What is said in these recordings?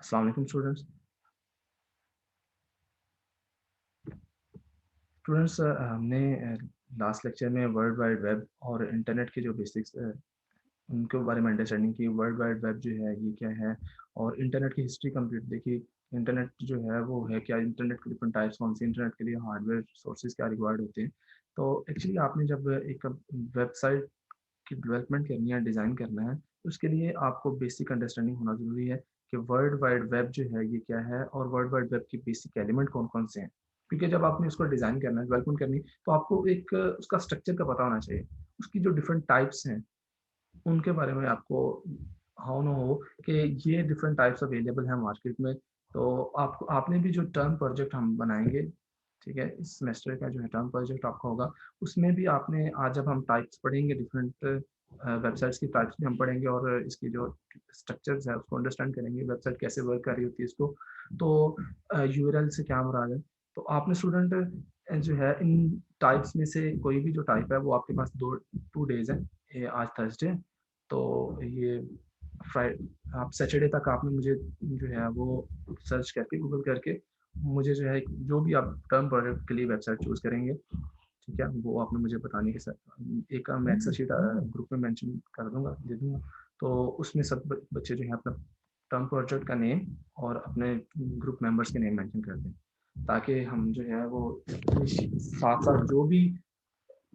अस्सलाम वालेकुम स्टूडेंट्स। हमने लास्ट लेक्चर में वर्ल्ड वाइड वेब और इंटरनेट के जो बेसिक्स उनके बारे में अंडरस्टैंडिंग की। वर्ल्ड वाइड वेब जो है ये क्या है और इंटरनेट की हिस्ट्री कंप्लीट देखी। इंटरनेट जो है वो है क्या, इंटरनेट के डिफरेंट टाइप्स कौन से, इंटरनेट के लिए हार्डवेयर सोर्सेज क्या रिक्वायर्ड होते हैं। तो एक्चुअली आपने जब एक वेबसाइट की डेवलपमेंट करनी है, डिज़ाइन करना है, तो उसके लिए आपको बेसिक अंडरस्टैंडिंग होना ज़रूरी है कि वर्ल्ड वाइड वेब जो है ये क्या है और वर्ल्ड वाइड वेब के बेसिक एलिमेंट कौन-कौन से हैं। क्योंकि जब आपने उसको डिज़ाइन करना है, डेवलपमेंट करनी है, तो आपको एक उसका स्ट्रक्चर का पता होना चाहिए। उसकी जो डिफरेंट टाइप्स हैं, उनके बारे में आपको हाउ ना हो कि ये डिफरेंट टाइप्स अवेलेबल हैं मार्केट में। तो आपको आपने भी जो टर्म प्रोजेक्ट हम बनाएँगे, ठीक है? इस सेमेस्टर का जो है टर्म प्रोजेक्ट आपका होगा, उसमें भी आपने आज जब हम टाइप्स पढ़ेंगे डिफरेंट वेबसाइट्स की टाइप्स भी हम पढ़ेंगे और इसकी जो स्ट्रक्चर्स है उसको अंडरस्टैंड करेंगे, वेबसाइट कैसे वर्क कर रही होती है इसको। तो यूआरएल से क्या मुराद है? तो आपने स्टूडेंट जो है इन टाइप्स में से कोई भी जो टाइप है वो आपके पास 2 डेज़ हैं। ये आज थर्सडे है, तो ये फ्राइ आप सैटरडे तक आपने मुझे जो है वो सर्च करके गूगल करके मुझे जो है जो भी आप टर्म प्रोजेक्ट के लिए वेबसाइट चूज़ करेंगे, ठीक है? वो आपने मुझे बताने के साथ एक मैं एक्सेल शीट ग्रुप में मेंशन कर दूँगा, दे दूँगा। तो उसमें सब ब बच्चे जो हैं अपना टर्म प्रोजेक्ट का नेम और अपने ग्रुप मेंबर्स के नेम मेंशन कर दें, ताकि हम जो है वो साथ-साथ जो भी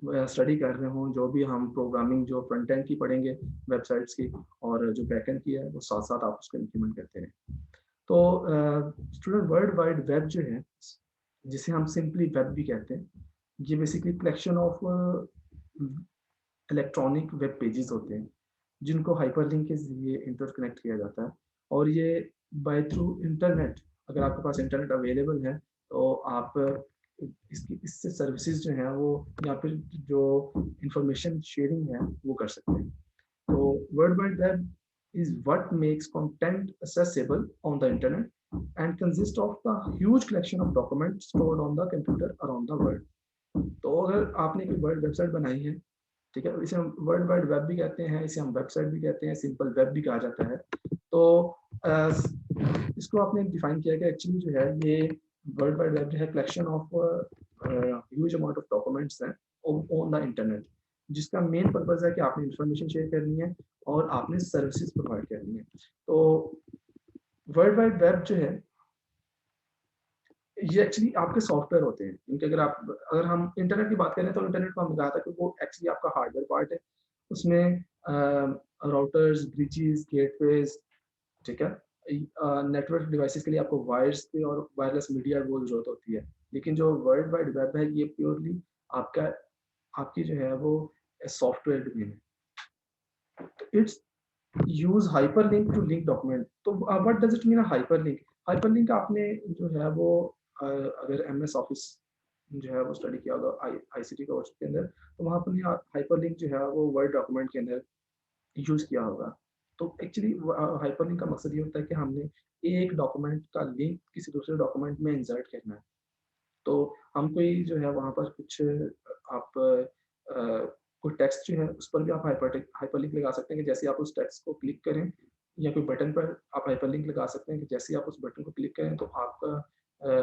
स्टडी कर रहे हों, जो भी हम प्रोग्रामिंग जो फ्रंट एंड की पढ़ेंगे वेबसाइट्स की और जो बैक एंड की है, वो साथ-साथ आप उसको इम्प्लीमेंट करते रहें। तो स्टूडेंट वर्ल्ड वाइड वेब जो है, जिसे हम सिंपली वेब भी कहते हैं, ये basically collection of electronic web pages होते हैं, जिनको हाइपरलिंक के ज़रिए इंटरकनेक्ट किया जाता है। और ये बाय थ्रू इंटरनेट, अगर आपके पास इंटरनेट अवेलेबल है, तो आप इसकी इससे सर्विसेज़ जो हैं वो या फिर जो इंफॉर्मेशन शेयरिंग है, वो कर सकते हैं। So World Wide Web is what makes content accessible on the internet and consists of the huge collection of documents stored on the computer around the world. तो अगर आपने कोई वर्ल्ड वेबसाइट बनाई है, ठीक है? इसे हम वर्ल्ड वाइड वेब भी कहते हैं, इसे हम वेबसाइट भी कहते हैं, सिंपल वेब भी कहा जाता है। तो अ, इसको आपने डिफाइन किया कि एक्चुअली जो है ये वर्ल्ड वाइड वेब जो है collection of huge amount of documents हैं ऑन द इंटरनेट, जिसका मेन पर्पस है कि आपने इंफॉर्मेशन शेयर करनी है और आपने सर्विसेज प्रोवाइड करनी है। तो वर्ल्ड वाइड वेब जो है ये एक्चुअली आपके सॉफ्टवेयर होते हैं, इनके अगर हम इंटरनेट की बात करें तो इंटरनेट को हमने कहा था कि वो एक्चुअली आपका हार्डवेयर पार्ट है। उसमें राउटर्स, ब्रिजेस, गेटवेज़, ठीक है? नेटवर्क डिवाइसेज़ के लिए आपको वायर्स की और वायरलेस मीडिया वो ज़रूरत होती है। लेकिन जो वर्ल्ड वाइड वेब है ये प्योरली आपका आपकी जो है वो सॉफ्टवेयर डोमेन है। तो it's use hyperlink to link document. तो what does it mean hyperlink? Hyperlink आपने जो है वो अगर एमएस ऑफिस जो है वो स्टडी किया होगा आईसीटी कोर्स के अंदर, तो वहाँ पर हाइपरलिंक जो है वो वर्ड डॉक्यूमेंट के अंदर यूज़ किया होगा। तो एक्चुअली हाइपरलिंक का मकसद ये होता है कि हमने एक डॉक्यूमेंट का लिंक किसी दूसरे डॉक्यूमेंट में इंसर्ट करना है। तो हम कोई जो है वहाँ पर कुछ आप कोई टेक्स्ट जो है उस पर भी आप हाइपरलिंक लगा सकते हैं कि जैसे आप उस टेक्स्ट को क्लिक करें या कोई बटन पर आप हाइपरलिंक लगा सकते हैं कि जैसे ही आप उस बटन को क्लिक करें तो आपका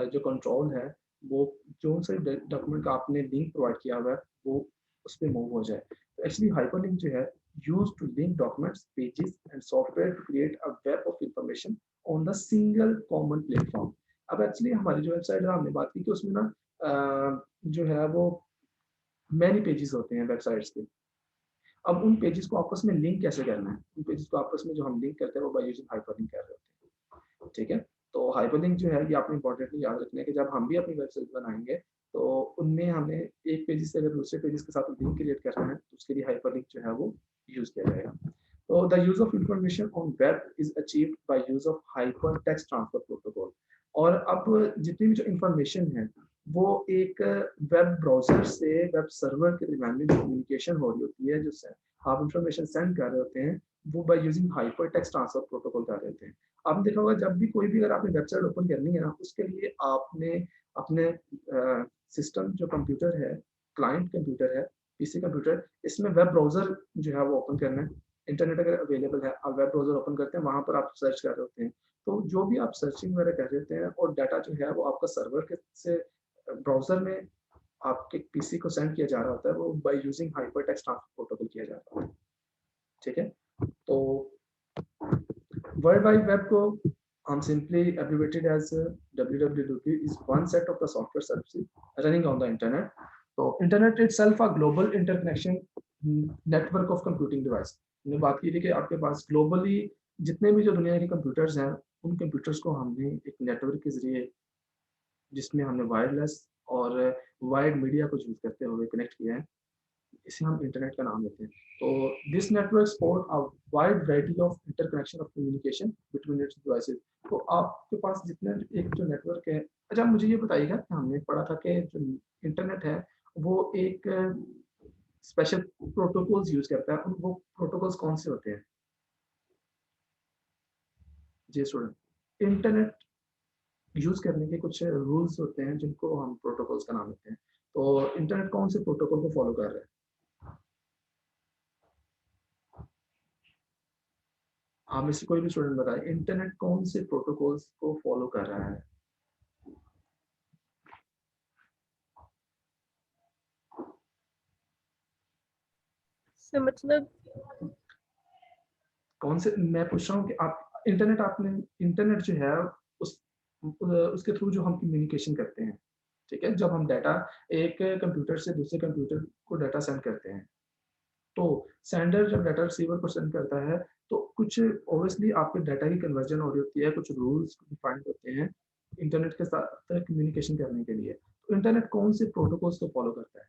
जो कंट्रोल है वो जो से डॉक्यूमेंट का आपने लिंक प्रोवाइड किया हुआ है वो उस पे मूव हो जाए। तो एक्चुअली हाइपरलिंक जो है used to link documents, pages and software to create a web of information on the single common platform. अब एक्चुअली हमारी जो वेबसाइट है हमने बात की कि उसमें ना जो है वो मैनी पेजेस होते हैं वेबसाइट्स के। अब उन पेजेस को आपस में लिंक कैसे करना है? उन पेजेस को आपस में जो हम लिंक करते हैं वो बाय यूजिंग हाइपरलिंक कर रहे होते हैं, ठीक है? तो हाइपरलिंक जो है ये आपने इम्पोर्टेंटली याद रखना है कि जब हम भी अपनी वेबसाइट बनाएँगे तो उनमें हमें एक पेज से अगर दूसरे पेजेस के साथ लिंक क्रिएट करना है तो उसके लिए हाइपरलिंक जो है वो यूज़ किया जाएगा। तो the use of information on web is achieved by use of hypertext transfer protocol. और अब जितनी भी जो इंफॉर्मेशन है वो एक वेब ब्राउज़र से वेब सर्वर के दरमियान में जो कम्युनिकेशन हो रही होती है, जो आप इंफॉर्मेशन सेंड कर रहे होते हैं, वो by using hypertext transfer protocol कर रहे होते हैं। आपने देखा होगा जब भी कोई भी अगर आपने वेबसाइट ओपन करनी है ना, उसके लिए आपने अपने सिस्टम जो कंप्यूटर है, क्लाइंट कंप्यूटर है, पीसी कंप्यूटर, इसमें वेब ब्राउज़र जो है वो ओपन करना है। इंटरनेट अगर अवेलेबल है, आप वेब ब्राउज़र ओपन करते हैं, वहाँ पर आप सर्च कर रहे होते हैं। तो जो भी आप सर्चिंग वगैरह कर देते हैं और डाटा जो है वो आपका सर्वर के से ब्राउज़र में आपके पीसी को सेंड किया जा रहा होता है, वो by using hypertext transfer protocol किया जाता है। ठीक है? तो वर्ल्ड वाइड वेब को हम simply abbreviated as WWW is one set of the software services running on the internet. तो internet itself a global interconnection network of computing device. हमने बात की थी कि आपके पास ग्लोबली जितने भी जो दुनिया के कंप्यूटर्स हैं, उन कंप्यूटर्स को हमने एक नेटवर्क के जरिए, जिसमें हमने वायरलेस और वाइड मीडिया को यूज करते हुए कनेक्ट किया है, इसे हम इंटरनेट का नाम देते हैं। तो this network support a wide variety of interconnection of communication between its devices. तो आपके पास जितने एक जो नेटवर्क है, अच्छा मुझे ये बताइएगा कि हमने पढ़ा था कि जो इंटरनेट है वो एक स्पेशल प्रोटोकॉल्स यूज करता है, और वो प्रोटोकॉल्स कौन से होते हैं? जी स्टूडेंट, इंटरनेट यूज करने के कुछ रूल्स होते हैं जिनको हम प्रोटोकॉल्स का नाम देते हैं। तो इंटरनेट कौन से प्रोटोकॉल को फॉलो कर रहा है? आप में से कोई भी स्टूडेंट बताए इंटरनेट कौन से प्रोटोकॉल्स को फॉलो कर रहा है? मतलब कौन से, मैं पूछ रहा हूँ कि आप इंटरनेट, आपने इंटरनेट जो है उस उसके थ्रू जो हम कम्युनिकेशन करते हैं, ठीक है, जब हम डाटा एक कंप्यूटर से दूसरे कंप्यूटर को डाटा सेंड करते हैं, तो सेंडर जब डाटा रिसीवर को सेंड करता है, तो कुछ ऑब्वियसली आपके डाटा की कन्वर्जन हो रही होती है, कुछ रूल्स डिफाइंड होते हैं इंटरनेट के साथ कम्युनिकेशन करने के लिए। तो इंटरनेट कौन से प्रोटोकॉल्स को फॉलो करता है?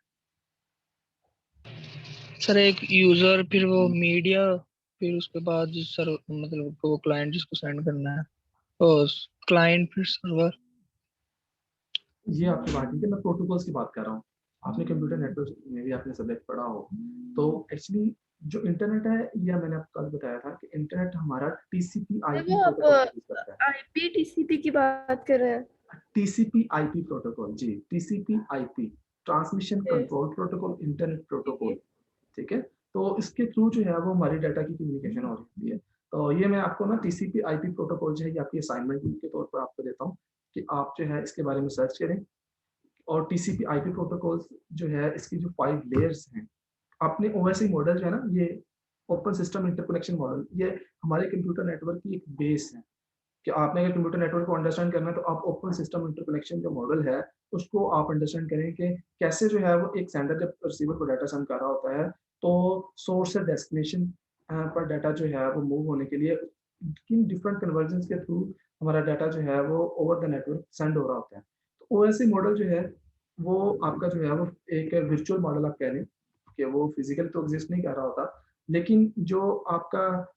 सर एक यूजर, फिर वो मीडिया, फिर उसके बाद सर मतलब वो क्लाइंट जिसको सेंड करना है, और क्लाइंट फिर सर्वर। ये आपकी बात ठीक है, मैं प्रोटोकॉल्स की बात कर रहा हूँ। आपने कंप्यूटर नेटवर्क में भी आपने सब्जेक्ट पढ़ा हो, तो एक्चुअली जो इंटरनेट है, ये मैंने आपको कल बताया था कि इंटरनेट हमारा टीसीपी आईपी वो आप प्रोटोकॉल यूज करता है। आईपी टीसीपी की बात कर रहे हैं? टीसीपी आईपी प्रोटोकॉल, जी, TCP IP, transmission control protocol, internet ठीक प्रोटोकॉल। है। ठीक है? तो इसके थ्रू जो है वो हमारी डाटा की कम्युनिकेशन हो रही है। तो ये मैं आपको ना टीसीपी आईपी प्रोटोकॉल जो है, ये आपकी असाइनमेंट के तौर पर आपको देता हूँ कि आप जो है इसके बारे में सर्च करें। और टीसीपी आईपी प्रोटोकॉल्स जो है, इसकी जो 5 लेयर्स हैं, अपने ओएसआई मॉडल जो है ना, ये ओपन सिस्टम इंटरकनेक्शन मॉडल, ये हमारे कंप्यूटर नेटवर्क की एक बेस है कि आपने अगर कंप्यूटर नेटवर्क को अंडरस्टैंड करना है, तो आप ओपन सिस्टम इंटरकनेक्शन जो मॉडल है, उसको आप अंडरस्टैंड करें कि कैसे जो है वो एक सेंडर जब रिसीवर को डाटा सेंड कर रहा होता है, तो सोर्स से डेस्टिनेशन पर डाटा जो है वो मूव होने के लिए किन डिफरेंट कन्वर्जन के थ्रू हमारा डाटा जो है वो ओवर द नेटवर्क सेंड हो रहा होता है। तो ओएसआई मॉडल जो है वो आपका जो है वो एक वर्चुअल मॉडल आप कह लें कि वो फिजिकल तो एग्जिस्ट नहीं कर रहा होता, लेकिन जो आपका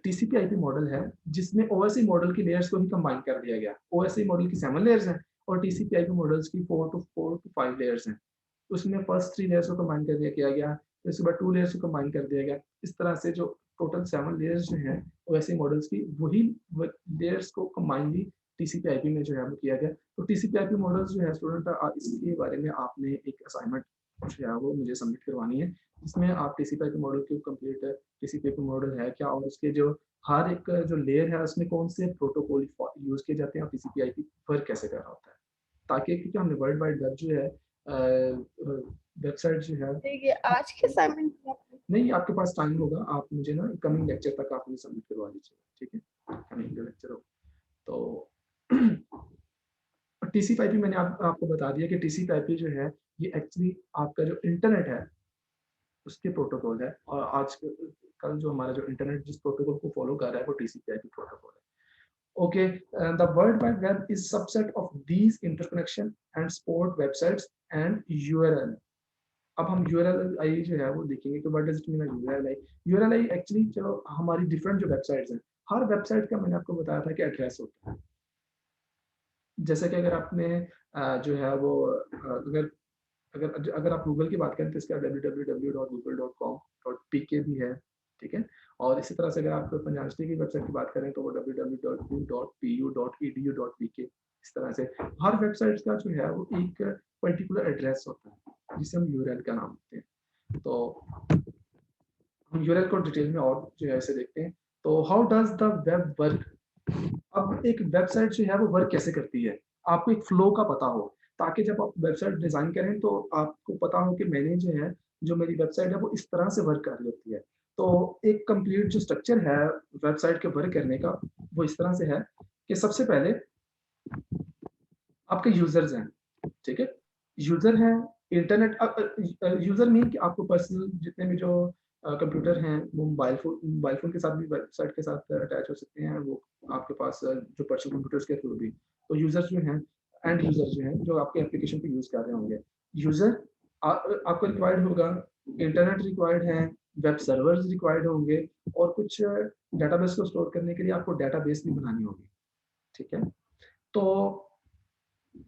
टीसीपी आईपी मॉडल है, जिसमें ओएसआई मॉडल की लेयर्स को ही कंबाइन कर दिया गया। ओएसआई मॉडल की 7 लेयर्स हैं और टीसीपी आईपी मॉडल्स की 4 टू 5 लेयर्स हैं। उसमें फर्स्ट 3 लेयर्स को कंबाइन कर दिया किया गया, फिर उसके बाद 2 लेयर्स को कंबाइन कर दिया गया। इस तरह से जो टोटल 7 लेयर्स जो हैं ओएसआई मॉडल्स की, वही लेयर्स को कंबाइनली टीसीपी आईपी में जो है वो किया गया। तो टीसीपी आईपी मॉडल्स जो है स्टूडेंट, इसके बारे में आपने एक असाइनमेंट जो है वो मुझे सबमिट करवानी है, जिसमें आप टीसीपी आईपी मॉडल की कंप्लीट टीसीपी आईपी मॉडल है क्या, और उसके जो हर एक जो लेयर है उसमें कौन से प्रोटोकॉल यूज किए जाते हैं, और टीसीपी आईपी वर्क कैसे कर रहा होता है, ताकि क्योंकि हमने वर्ल्ड वाइड वेब जो है वेबसाइट जो है, ठीक है, आज के असाइनमेंट नहीं आपके पास टाइम होगा, आप मुझे ना कमिंग लेक्चर तक आप मुझे सबमिट करवा दीजिए, ठीक है, कमिंग लेक्चर हो तो। टीसीपी आईपी मैंने आपको बता दिया कि टीसीपी आईपी जो है, ये एक्चुअली आपका जो इंटरनेट है उसके प्रोटोकॉल है, और आज कल जो हमारा जो इंटरनेट जिस प्रोटोकॉल को फॉलो कर रहा है वो टीसीपी आईपी प्रोटोकॉल है। Okay, the World Wide Web is subset of these interconnection and support websites and URL. अब हम URLi जो है वो देखेंगे कि what does it mean by URLi? URLi actually जो हमारी डिफरेंट जो वेबसाइट्स हैं, हर वेबसाइट का मैंने आपको बताया था कि एड्रेस होता है। जैसे कि अगर आपने जो है वो अगर अगर अगर आप गूगल की बात करें तो इसका www.google.com.pk भी है, ठीक है। और इसी तरह से अगर आप पंजाब यूनिवर्सिटी की वेबसाइट की बात करें तो वो www.pu.edu.pk, इस तरह से हर वेबसाइट का जो है वो एक पर्टिकुलर एड्रेस होता है, जिसे हम यूआरएल का नाम देते हैं। तो हम यूआरएल को डिटेल में और जो है इसे देखते हैं। तो how does the web work? अब एक वेबसाइट जो है वो वर्क कैसे करती है, आपको एक फ्लो का पता हो, ताकि जब आप वेबसाइट डिज़ाइन करें तो आपको पता हो कि मैंने जो है, जो मेरी वेबसाइट है वो इस तरह से वर्क कर रही होती है। तो एक कंप्लीट जो स्ट्रक्चर है वेबसाइट के वर्क करने का, वो इस तरह से है कि सबसे पहले आपके यूज़र्स हैं, ठीक है? यूज़र हैं, इंटरनेट यूज़र मीन कि आपको पर्सनल जितने भी जो कंप्यूटर हैं, वो मोबाइल फ़ोन के साथ भी वेबसाइट के साथ अटैच हो सकते हैं, वो आपके पास जो पर्सनल कंप्यूटर्स के थ्रू भी। तो यूज़र्स जो हैं, एंड यूज़र जो हैं, जो आपके एप्लीकेशन को यूज़ कर रहे होंगे। यूज़र आपको रिक्वायर्ड होगा, इंटरनेट रिक्वायर्ड है, वेब सर्वर्स रिक्वायर्ड होंगे और कुछ डेटाबेस को स्टोर करने के लिए आपको डेटाबेस भी बनानी होगी, ठीक है? तो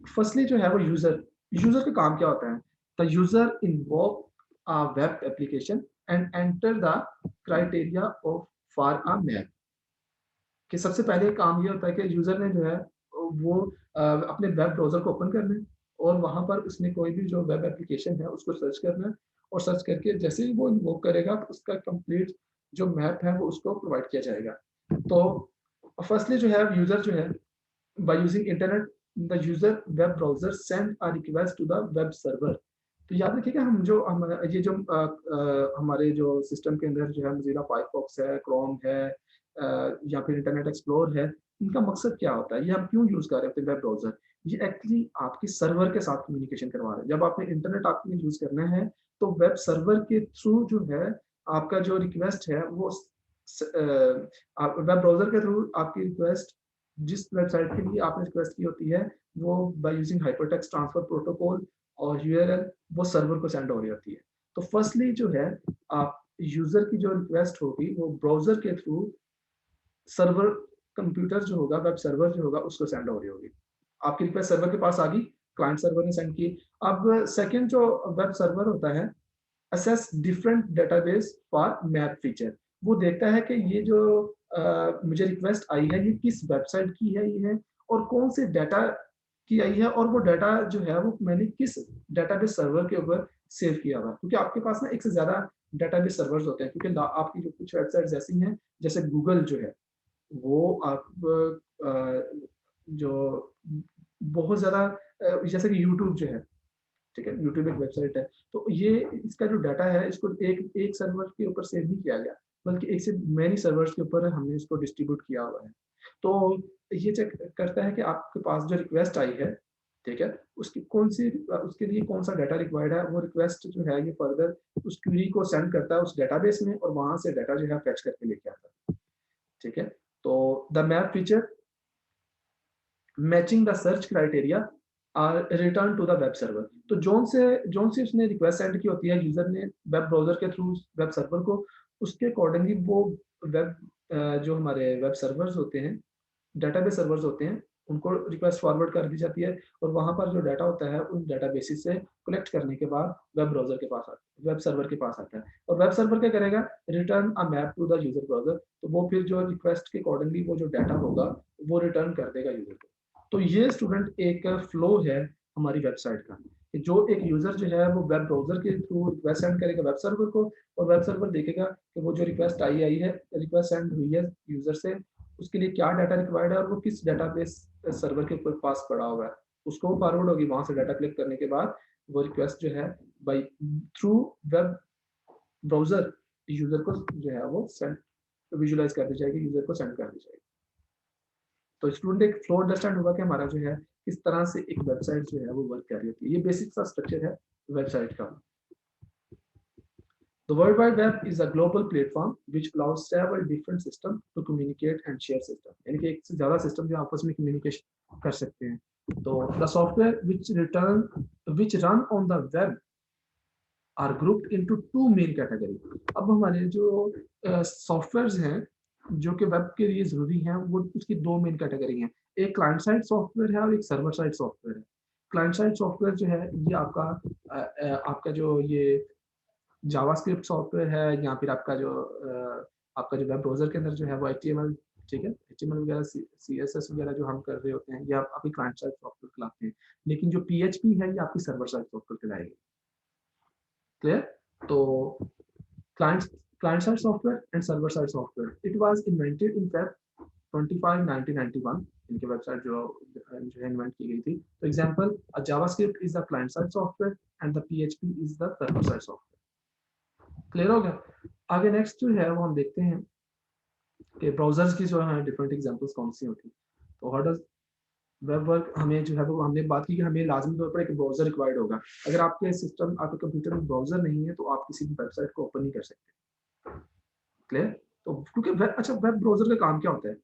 फर्स्टली जो है वो यूजर का काम क्या होता है? The user invoke a web application and enter the criteria of for a map. कि सबसे पहले काम ये होता है कि यूजर ने जो है वो अपने वेब ब्राउज़र को ओपन करना है और वहाँ पर उसने कोई भी जो वेब एप्लीकेशन है उसको सर्च करना है और सर्च करके जैसे ही वो इन्वोक करेगा तो उसका कंप्लीट जो मैप है वो उसको प्रोवाइड किया जाएगा। तो फर्स्टली जो है यूजर जो है by using internet the user web browser send a request to the web server। तो याद रखिएगा हम ये जो हमारे जो सिस्टम के अंदर जो है मोज़िला फायरफॉक्स है, क्रोम है या फिर इंटरनेट एक्सप्लोरर है, इनका मकसद क्या होता है? ये हम क्यों यूज़ कर रहे होते हैं वेब ब्राउज़र? ये एक्चुअली आपके सर्वर के साथ कम्युनिकेशन करवा रहा है। जब आपने इंटरनेट आपने यूज़ करना है, तो वेब सर्वर के थ्रू जो है आपका जो रिक्वेस्ट है वो वेब ब्राउज़र के थ्रू आपकी रिक्वेस्ट जिस वेबसाइट के लिए आपने रिक्वेस्ट की होती है, वो by using hypertext transfer protocol और यूआरएल वो सर्वर को सेंड हो रही होती है। तो फर्स्टली जो है आप यूज़र की जो रिक्वेस्ट होगी वो ब्राउज़र के थ्रू सर्वर कंप्यूटर जो होगा, वेब सर्वर जो होगा उसको सेंड हो रही होगी। आपकी रिक्वेस्ट सर्वर के पास आ गई, क्लाइंट सर्वर ने सेंड की। अब सेकंड जो वेब सर्वर होता है, assess different database for map feature. वो देखता है कि ये जो मुझे रिक्वेस्ट आई है ये किस वेबसाइट की है ये है और कौन से डाटा की आई है और वो डाटा जो है वो मैंने किस डेटाबेस सर्वर के ऊपर सेव किया हुआ है। क्योंकि आपके पास ना एक से ज़्यादा डेटाबेस सर्वर्स होते हैं क्योंकि आपकी जो कुछ वेबसाइट्स ऐसी हैं जैसे गूगल जो है वो आप जो बहुत ज़्यादा जैसे कि यूट्यूब जो है ठीक है, यूट्यूब एक वेबसाइट है। तो ये इसका जो डाटा है इसको एक एक सर्वर के ऊपर सेव नहीं किया गया, बल्कि एक से मैनी सर्वर्स के ऊपर हमने इसको डिस्ट्रीब्यूट किया हुआ है। तो ये चेक करता है कि आपके पास जो रिक्वेस्ट आई है, ठीक है? उसकी कौन-सी उसके लिए कौन-सा डाटा रिक्वायर्ड है, वो रिक्वेस्ट जो है ये फर्दर उस क्वेरी को सेंड करता है उस डेटाबेस में और वहाँ से डाटा जो है फेच करके लेके आता है, ठीक है? तो the map feature matching the search criteria are return to the web server. तो जोन से उसने रिक्वेस्ट सेंड की होती है यूजर ने वेब ब्राउजर के थ्रू वेब सर्वर को, उसके अकॉर्डिंगली वो वेब जो हमारे वेब सर्वर्स होते हैं, डेटाबेस सर्वर्स होते हैं, उनको रिक्वेस्ट फॉरवर्ड कर दी जाती है और वहाँ पर जो डाटा होता है उन डेटाबेसेस से कलेक्ट करने के बाद वेब ब्राउज़र के पास आता है, वेब सर्वर के पास आता है और वेब सर्वर क्या करेगा? Return a map to the user browser. तो वो फिर जो रिक्वेस्ट के अकॉर्डिंगली वो जो डाटा होगा, वो रिटर्न कर देगा यूज़र को। तो ये स्टूडेंट एक फ्लो है हमारी वेबसाइट का, कि जो एक यूज़र जो है वो वेब ब्राउज़र के थ्रू रिक्वेस्ट सेंड करेगा वेब सर्वर को और वेब सर्वर देखेगा कि वो जो रिक्वेस्ट आई है, रिक्वेस्ट सेंड हुई है यूज़र से उसके लिए क्या डाटा रिक्वायर्ड है और वो किस डेटाबेस सर्वर के ऊपर पास पड़ा हुआ है। उसको वो फॉरवर्ड होगी वहाँ से डाटा कलेक्ट करने के बाद वो रिक्वेस्ट जो है by through web browser user को जो है वो सेंड विजुअलाइज़ कर दी जाएगी, यूज़र को सेंड कर दी जाएगी। तो स्टूडेंट एक फ्लो अंडरस्टैंड होगा कि हमारा जो है किस तरह से एक वेबसाइट जो है वो वर्क कर रही होती है। ये बेसिक सा स्ट्रक्चर है वेबसाइट का। The World Wide Web is a global platform which allows several different systems to communicate and share system. यानी कि एक से ज़्यादा सिस्टम जो आपस में कम्युनिकेशन कर सकते हैं। तो the software which run on the web are grouped into two main category। अब हमारे जो सॉफ्टवेयर्स हैं जो कि वेब के लिए ज़रूरी हैं वो उसकी दो मेन कैटेगरी हैं। एक क्लाइंट साइड सॉफ्टवेयर है और एक सर्वर साइड सॉफ्टवेयर है। क्लाइंट साइड सॉफ्टवेयर जो है ये आपका जो ये जावास्क्रिप्ट सॉफ्टवेयर है या फिर आपका जो वेब ब्राउज़र के अंदर जो है वो एचटीएमएल ठीक है? एचटीएमएल वगैरह सीएसएस वगैरह जो हम कर रहे होते हैं, ये आप अभी क्लाइंट साइड सॉफ्टवेयर कहलाते हैं। लेकिन जो पीएचपी है ये आपकी सर्वर साइड सॉफ्टवेयर कहलाएगी। क्लियर? तो client client side software and server side software. It was invented in Feb 25 1991 इनकी वेबसाइट जो है इन्वेंट की गई थी। तो example, JavaScript is the client side software and the PHP is the server side software. Clear हो गया? आगे नेक्स्ट जो है वो हम देखते हैं कि ब्राउजर्स की जो है डिफरेंट एग्जांपल्स कौन सी होती हैं। तो हाउ डज वेब वर्क, हमें जो है वो हमने बात की कि हमें लाजमी तौर पर एक ब्राउजर रिक्वायर्ड होगा। अगर आपके सिस्टम, आपके कंप्यूटर में ब्राउजर नहीं है तो आप किसी भी वेबसाइट को ओपन नहीं कर सकते। क्लियर? तो क्योंकि वेब, अच्छा वेब ब्राउजर का काम क्या होता है?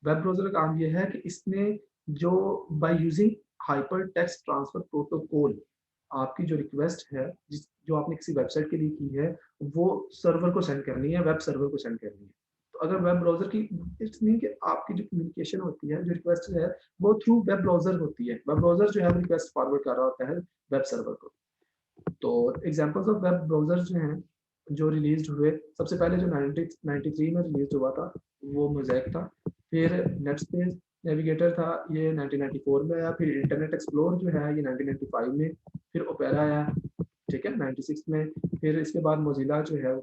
वेब ब्राउजर का काम ये है कि इसने जो by using hyper text transfer protocol आपकी जो रिक्वेस्ट है जो आपने किसी वेबसाइट के लिए की है वो सर्वर को सेंड करनी है, वेब सर्वर को सेंड करनी है। तो अगर वेब ब्राउजर की, इट्स मीन कि आपकी जो कम्युनिकेशन होती है, जो रिक्वेस्ट है वो थ्रू वेब ब्राउजर होती है। वेब ब्राउजर जो है रिक्वेस्ट फॉरवर्ड कर रहा होता है वेब सर्वर को। तो एग्जांपल्स ऑफ वेब ब्राउजर जो हैं जो रिलीज हुए, सबसे पहले जो 1993 में रिलीज हुआ था वो मोज़ेक था। फिर नेटस्पेस नेविगेटर था, ये 1994 में आया। फिर इंटरनेट एक्सप्लोर जो है ये 1995 में। फिर ओपेरा आया, ठीक है, 96 में। फिर इसके बाद मोजिला जो है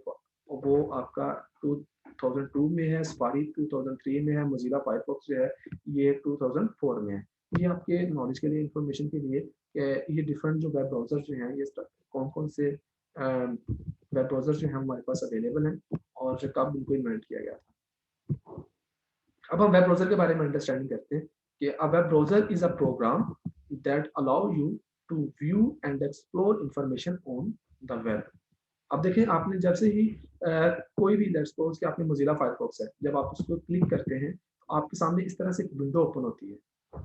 वो आपका 2002 में है। सफारी 2003 में है। मोजिला फायरफॉक्स जो है ये 2004 में है। ये आपके नॉलेज के लिए, इंफॉर्मेशन के लिए कि ये डिफरेंट जो वेब ब्राउजर जो हैं ये कौन कौन से वेब ब्राउजर जो हैं हमारे पास अवेलेबल हैं और कब इनको इन्वेंट किया गया था। अब हम वेब ब्राउजर के बारे में अंडरस्टैंडिंग करते हैं कि a web browser is a program that allow you to view and explore information on the web. अब देखिए, आपने जब से ही कोई भी, लेट्स सपोज कि आपने मोजिला फायरफॉक्स है, जब आप उसको क्लिक करते हैं तो आपके सामने इस तरह से एक विंडो ओपन होती है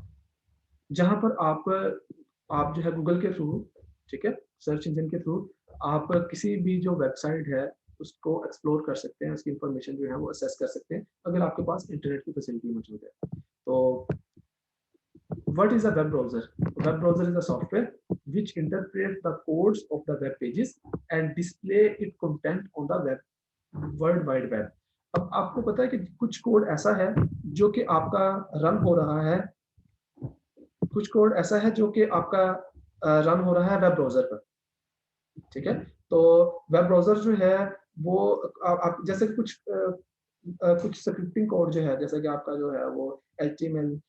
जहां पर आप जो है गूगल के थ्रू, ठीक है, सर्च इंजन के थ्रू आप किसी भी जो वेबसाइट है उसको एक्सप्लोर कर सकते हैं, उसकी इंफॉर्मेशन जो है वो असेस कर सकते हैं अगर आपके पास इंटरनेट की फैसिलिटी मौजूद है। तो what is a web browser? Web browser is a software which interprets the codes of the web pages and display its content on the web world wide web. अब आपको पता है कि कुछ कोड ऐसा है जो कि आपका रन हो रहा है, कुछ कोड ऐसा है जो कि आपका रन हो रहा है वेब ब्राउजर पर, ठीक है। तो वेब ब्राउजर जो है वो आप जैसे कुछ स्क्रिप्टिंग कोड जो है, जैसे कि आपका जो है वो एचटीएमएल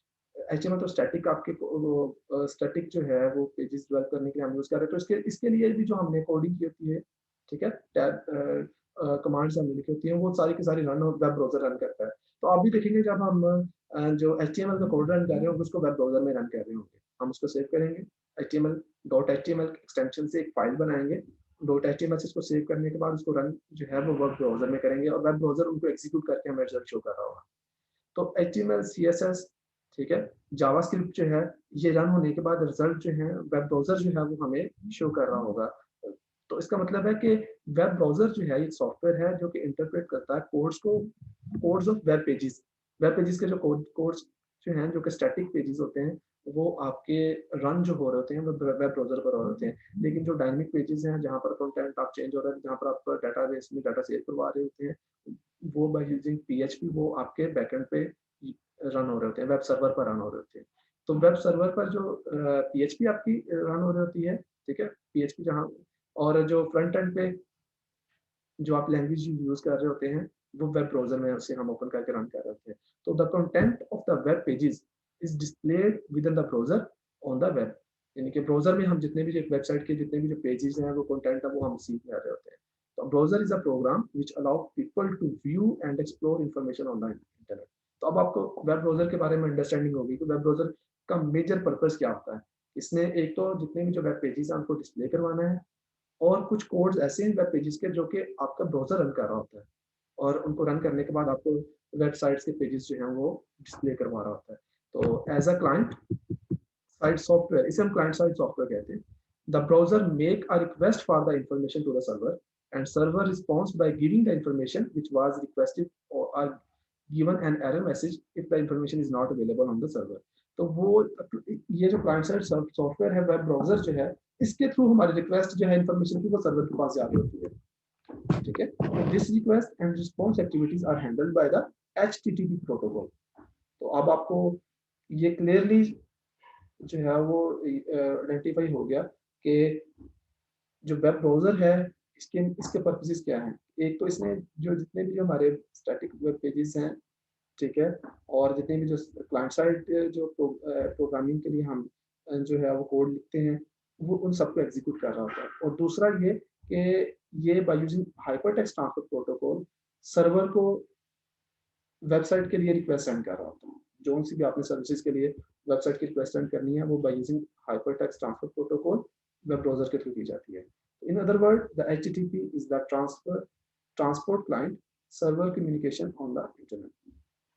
तो स्टैटिक, आपके वो स्टैटिक जो है वो पेजेस डेवलप करने के लिए हम यूज कर रहे हैं। तो इसके लिए भी जो हमने कोडिंग की होती है, ठीक है, टैब कमांड्स हमने लिखी होती हैं, वो सारी की सारी रन वेब ब्राउजर रन करता है। तो आप भी देखेंगे जब हम जो एचटीएमएल का कोड रन कर रहे होंगे उसको वेब ब्राउजर में रन कर रहे होंगे, हम उसको सेव करेंगे HTML एक्सटेंशन से एक फाइल बनाएंगे। .html से इसको सेव करने के बाद उसको रन जो है वो वेब ब्राउजर में करेंगे और वेब ब्राउजर उनको एग्जीक्यूट करके हमें रिजल्ट शो कर रहा होगा। तो HTML CSS, ठीक है, जावास्क्रिप्ट जो है ये रन होने के बाद रिजल्ट जो है वेब ब्राउजर जो है वो हमें शो कर रहा होगा। तो इसका मतलब है कि वेब ब्राउजर जो है ये सॉफ्टवेयर है जो कि इंटरप्रेट करता है कोड्स ऑफ वेब पेजेस के जो कोड्स जो हैं जो कि स्टैटिक पेजेस होते हैं वो आपके रन जो हो रहे होते हैं वो वेब ब्राउजर पर हो रहे होते हैं। लेकिन जो डायनेमिक पेजेस हैं जहाँ पर कंटेंट आप चेंज हो रहा है, जहाँ पर आप डेटाबेस में डाटा सेव करवा रहे होते हैं, वो बाय यूजिंग PHP वो आपके बैकएंड पे रन हो रहे होते हैं, वेब सर्वर पर रन हो रहे होते हैं। तो वेब सर्वर पर जो PHP आपकी रन हो रही होती है, ठीक है, PHP जहाँ, और जो फ्रंट एंड पे जो आप लैंग्वेज यूज कर रहे होते हैं वो वेब ब्राउजर में उसे हम ओपन करके रन कर रहे होते हैं। तो the content of the web pages is displayed with in the browser on the web. यानी कि ब्राउजर में हम जितने भी जो वेबसाइट के जितने भी जो पेजेस हैं वो कंटेंट है वो हम सीख कर रहे होते हैं। तो browser is a program which allow people to view and explore information on the internet. तो अब आपको वेब ब्राउजर के बारे में अंडरस्टैंडिंग होगी कि वेब ब्राउजर का मेजर पर्पस क्या होता है। इसने एक तो जितने भी जो वेब पेजेस हैं उनको डिस्प्ले करवाना है, और कुछ कोड्स ऐसे हैं वेब पेजेस के जो कि आपका ब्राउज़र रन कर रहा होता है और उनको रन करने के बाद आपको वेबसाइट्स के पेजेस जो हैं वो डिस्प्ले करवा रहा होता है। तो as a client side software, इसे हम क्लाइंट साइड सॉफ्टवेयर कहते हैं। The browser make a request for the information to the server and server response by giving the information which was requested or are given an error message if the information is not available on the server. तो वो ये जो client side software है web browser जो है, इसके through हमारी request जो है इंफॉर्मेशन की वो सर्वर के पास जा रही होती है, ठीक है। This request and response activities are handled by the HTTP protocol. तो अब आपको ये क्लियरली जो है वो आइडेंटिफाई हो गया कि जो वेब ब्राउजर है इसके पर्पसेस क्या हैं। एक तो इसने जो जितने भी हमारे स्टैटिक वेब पेजेस हैं ठीक है, और जितने भी जो क्लाइंट साइड जो प्रोग्रामिंग के लिए हम जो है वो कोड लिखते हैं, वो उन सबको एग्जीक्यूट कर रहा होता है। और दूसरा ये कि ये by using hypertext transfer protocol server को वेबसाइट के लिए रिक्वेस्ट सेंड कर रहा होता है। जो सी भी आपने सर्विसेज के लिए वेबसाइट की रिक्वेस्ट सेंड करनी है, वो by using hypertext transfer protocol web browser के थ्रू की जाती है। In other word, the HTTP is the transport client server communication on the internet.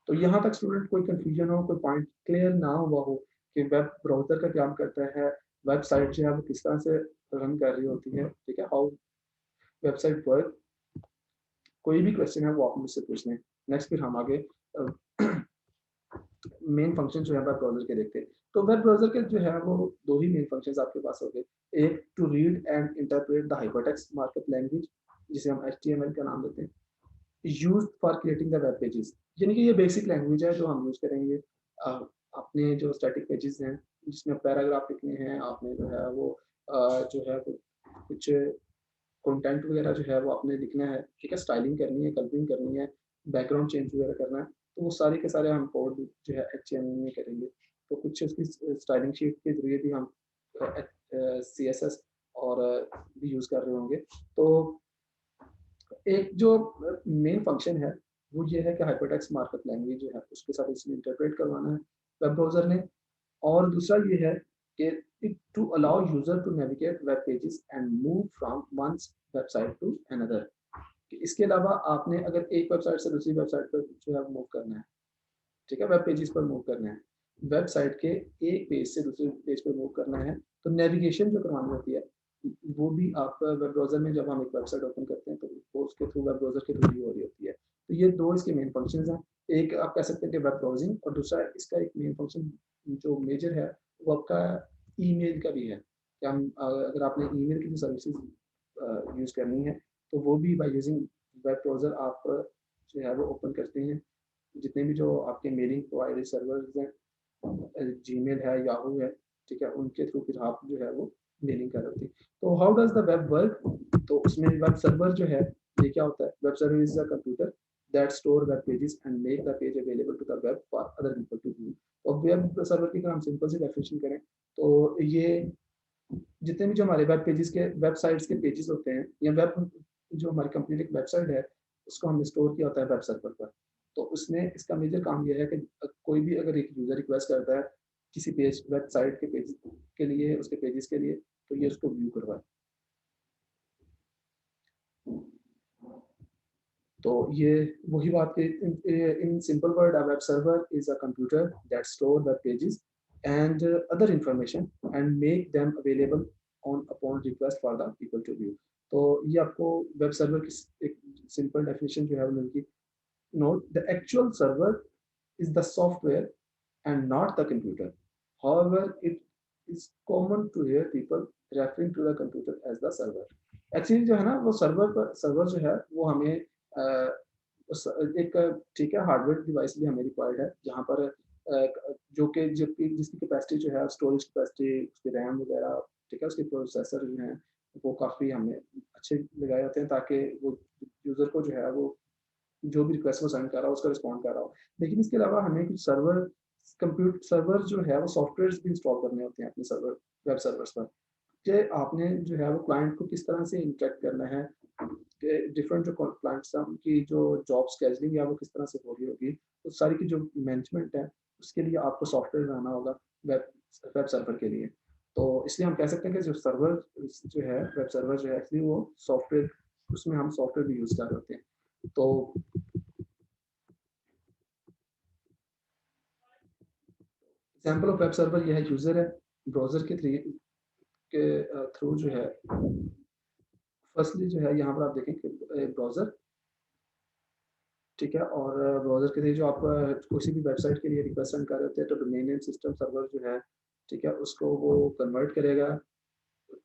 तो यहाँ तक स्टूडेंट कोई कंफ्यूजन हो, कोई पॉइंट क्लियर ना हुआ हो कि वेब ब्राउज़र का काम करता है, वेबसाइट जो है वो किस तरह से रन कर रही होती है, ठीक है, हाउ वेबसाइट वर्क, कोई भी क्वेश्चन है वो आप मुझसे पूछ लें। नेक्स्ट फिर हम आगे मेन फंक्शन जो है वेब ब्राउज़र के देखते हैं। तो वेब ब्राउज़र के जो है वो 2 ही मेन फंक्शंस आपके पास हो गए। एक to read and interpret the hypertext markup language, जिसे हम एचटीएमएल का नाम देते हैं, used for creating the web pages. यानी कि ये बेसिक लैंग्वेज है जो हम यूज़ करेंगे अपने जो स्टैटिक पेजेस हैं, जिसमें पैराग्राफ लिखने हैं, आपने जो है वो जो है कुछ कंटेंट वगैरह जो है वो आपने लिखना है, ठीक है, स्टाइलिंग करनी है, कलरिंग करनी है, बैकग्राउंड चेंज वगैरह करना है, तो वो सारे के सारे हम कोड जो है एचटीएमएल में करेंगे। तो कुछ उसकी स्टाइलिंग शीट के ज़रिए भी हम सीएसएस और भी यूज़ कर रहे होंगे। तो एक जो मेन फंक्शन है, वो ये है कि हाइपरटेक्स्ट मार्कअप लैंग्वेज जो है, उसके साथ इसमें इंटरप्रेट करवाना है वेब ब्राउज़र ने। और दूसरा ये है कि it to allow user to navigate web pages and move from one website to another. इसके अलावा आपने अगर एक वेबसाइट से दूसरी वेबसाइट पर जो है मूव करना है, ठीक है, वेब पेजेस पर मूव करना है, वेबसाइट के एक पेज से दूसरे पेज पर मूव करना है, तो नेविगेशन जो करवानी होती है, वो भी आप वेब ब्राउज़र में जब हम एक वेबसाइट ओपन करते हैं, तो वो उसके थ्रू वेब ब्राउज़र के थ्रू ही हो रही होती है। तो ये 2 इसके मेन फंक्शंस हैं। एक आप कह सकते हैं कि वेब ब्राउज़िंग, और दूसरा इसका एक मेन फंक्शन जो मेजर है, वो आपका ईमेल का भी है। कि हम अगर आपने ईमेल की जो सर्विसेज़ यूज़ करनी है, तो वो भी बाय यूज़िंग वेब ब्राउज़र आप जो है वो ओपन करते हैं। जितने भी जो आपके मेलिंग प्रोवाइडर सर्वर्स हैं, जीमेल है, याहू है, ठीक है, उनके थ्रू फिर आप जो है वो मेलिंग कर रहे थे। तो how does the web work? तो उसमें वेब सर्वर जो है, ये क्या होता है? Web server is a computer that store web pages and make the page available to the web for other people to view. और वेब सर्वर की अगर हम सिंपल सी डेफिनेशन करें, तो ये जितने भी जो हमारे वेब पेजेस के वेबसाइट्स के पेजेस होते हैं, या वेब जो हमारी कंपनी की एक वेबसाइट है, उसको हमने स्टोर किया होता है वेब सर्वर पर। तो उसमें इसका मेजर काम ये है कि कोई भी अगर एक यूज़र रिक्वेस्ट करता है किसी पेज वेबसाइट के पेज के लिए, उसके पेजेस के लिए, तो ये उसको व्यू करवाए। तो ये वही बात कि in simple word a web server is a computer that store web pages and other information and make them available on upon request for the people to view. तो ये आपको वेब सर्वर की एक सिंपल डेफिनेशन जो है वो मिलती। Note the actual server is the software and not the computer. However, it is common to hear people referring to the computer as the server. Actually जो है ना, वो सर्वर जो है वो हमें एक, ठीक है, हार्डवेयर डिवाइस भी हमें रिक्वायर्ड है, जहाँ पर जिसकी कैपेसिटी जो है, स्टोरेज कैपेसिटी, उसकी रैम वगैरह, ठीक है, उसके प्रोसेसर जो हैं वो काफ़ी हमने अच्छे लगाए होते हैं, ताकि वो यूज़र को जो है वो जो भी रिक्वेस्ट वो सेंड कर रहा हो उसका रिस्पॉन्ड कर रहा हो। लेकिन इसके अलावा हमें कुछ सर्वर जो है वो सॉफ्टवेयर्स भी इंस्टॉल करने होते हैं अपने वेब सर्वर्स पर, कि आपने जो है वो क्लाइंट को किस तरह से इंटरेक्ट करना है, कि डिफरेंट जो क्लाइंट्स हैं उनकी जो जॉब स्केजुलिंग है वो किस तरह से हो रही होगी, तो सारी की जो मैनेजमेंट है, उसके लिए आपको सॉफ्टवेयर बनाना होगा वेब वेब सर्वर के लिए। तो इसलिए हम कह सकते हैं कि जो है वेब सर्वर जो है, एक्चुअली वो सॉफ्टवेयर, उसमें हम सॉफ्टवेयर भी यूज़ कर रहे होते हैं। तो एग्जाम्पल ऑफ वेब सर्वर ये है, यूजर है, ब्राउजर के थ्रू जो है, फर्स्टली जो है यहाँ पर आप देखें कि ब्राउजर, ठीक है, और ब्राउजर के थ्रू जो आप किसी भी वेबसाइट के लिए रिक्वेस्ट सेंड कर रहे होते हैं, तो डोमेन नेम सिस्टम सर्वर जो है, ठीक है, उसको वो कन्वर्ट करेगा।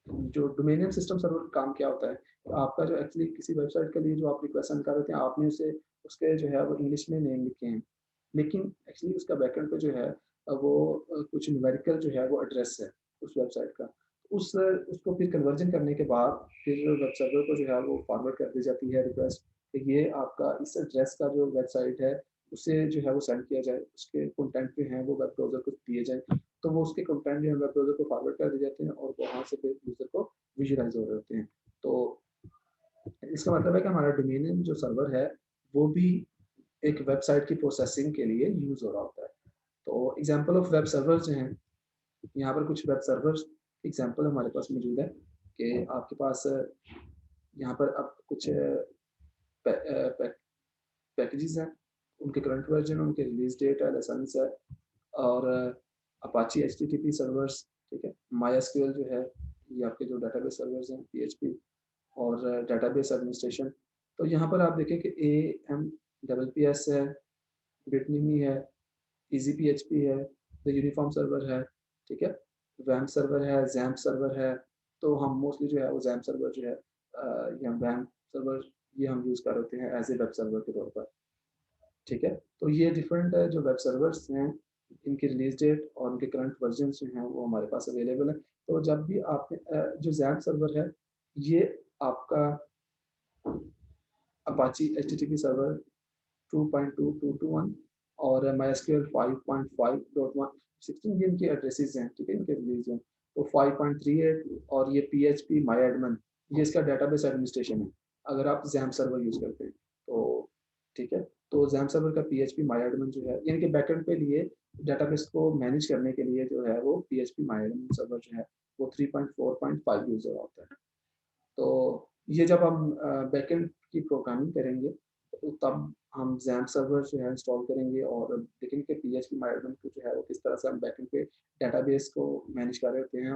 जो डोमेन नेम सिस्टम सर्वर का काम क्या होता है, तो आपका जो एक्चुअली किसी वेबसाइट के लिए जो आप रिक्वेस्ट सेंड कर रहे थे, आपने उसे उसके जो है वो इंग्लिश में नेम लिखे हैं, लेकिन एक्चुअली उसका बैकएंड पे जो है वो कुछ न्यूमेरिकल जो है वो एड्रेस है उस वेबसाइट का। उसको फिर कन्वर्जन करने के बाद फिर वेब सर्वर को जो है वो फॉरवर्ड कर दी जाती है रिक्वेस्ट कि ये आपका इस एड्रेस का जो वेबसाइट है, उसे जो है वो सेंड किया जाए, उसके कंटेंट जो हैं वो वेब ब्राउज़र को दिए जाएँ, तो वो उसके कंटेंट जो है वेब ब्राउज़र को फॉरवर्ड कर दिए जाते हैं और वहाँ से फिर यूज़र को विजुअलाइज़ हो रहे होते हैं। तो इसका मतलब है कि हमारा डोमेन जो सर्वर है, वो भी एक वेबसाइट की प्रोसेसिंग के लिए यूज़ हो रहा होता है। तो एग्ज़ाम्पल ऑफ वेब सर्वर्स जो हैं, यहाँ पर कुछ वेब सर्वर्स एग्ज़ाम्पल हमारे पास मौजूद है कि आपके पास यहाँ पर अब कुछ पै पैक पैकेजेज़ हैं, उनके करंट वर्ज़न, उनके रिलीज़ डेट है, लाइसेंस है और अपाची एचटीटीपी सर्वर्स, ठीक है? मायस्क्यूएल जो है, ये आपके जो डेटाबेस सर्वर्स हैं, पीएचपी और डेटाबेस एडमिनिस्ट्रेशन। तो यहाँ पर आप देखें कि AMPP है, बिटनिमी है, ईज़ी पीएचपी है, द यूनिफ़ॉर्म सर्वर है, ठीक है? वैम्प सर्वर है, ज़ैम्प सर्वर है, तो हम मोस्टली जो है वो ज़ैम्प सर्वर जो है या वैम्प सर्वर ये हम यूज़ कर रहे होते हैं एज़ ए वेब सर्वर के तौर पर, ठीक है? तो ये डिफरेंट जो वेब सर्वर्स हैं, इनकी रिलीज़ डेट और उनके करंट वर्ज़न्स जो हैं वो हमारे पास अवेलेबल है। तो जब भी आपने जो ज़ैम्प सर्वर है, ये आपका अपाची एचटीटीपी सर्वर 2.2221 और माइस्क्ल 5.5.1 16 ये इनके एड्रेसेस हैं, ठीक है, इनके रिलीज हैं। तो 5.38 और ये पीएचपी माई एडमिन ये इसका डेटाबेस एडमिनिस्ट्रेशन है अगर आप जैम सर्वर यूज करते हैं तो, ठीक है। तो जैम सर्वर का पीएचपी माई एडमिन जो है यानी कि बैकएंड पे लिए डेटाबेस को मैनेज करने के लिए जो है वो पीएचपी माई एडमिन सर्वर जो है वो 3.4.5 यूज हो रहा होता है। तो ये जब हम बैकएंड की प्रोग्रामिंग करेंगे तो तब हम ज़ैम्प सर्वर जो है इंस्टॉल करेंगे और देखेंगे कि पीएचपी माई एडमिन को जो है वो किस तरह से हम बैकएंड पे डेटाबेस को मैनेज कर रहे होते हैं।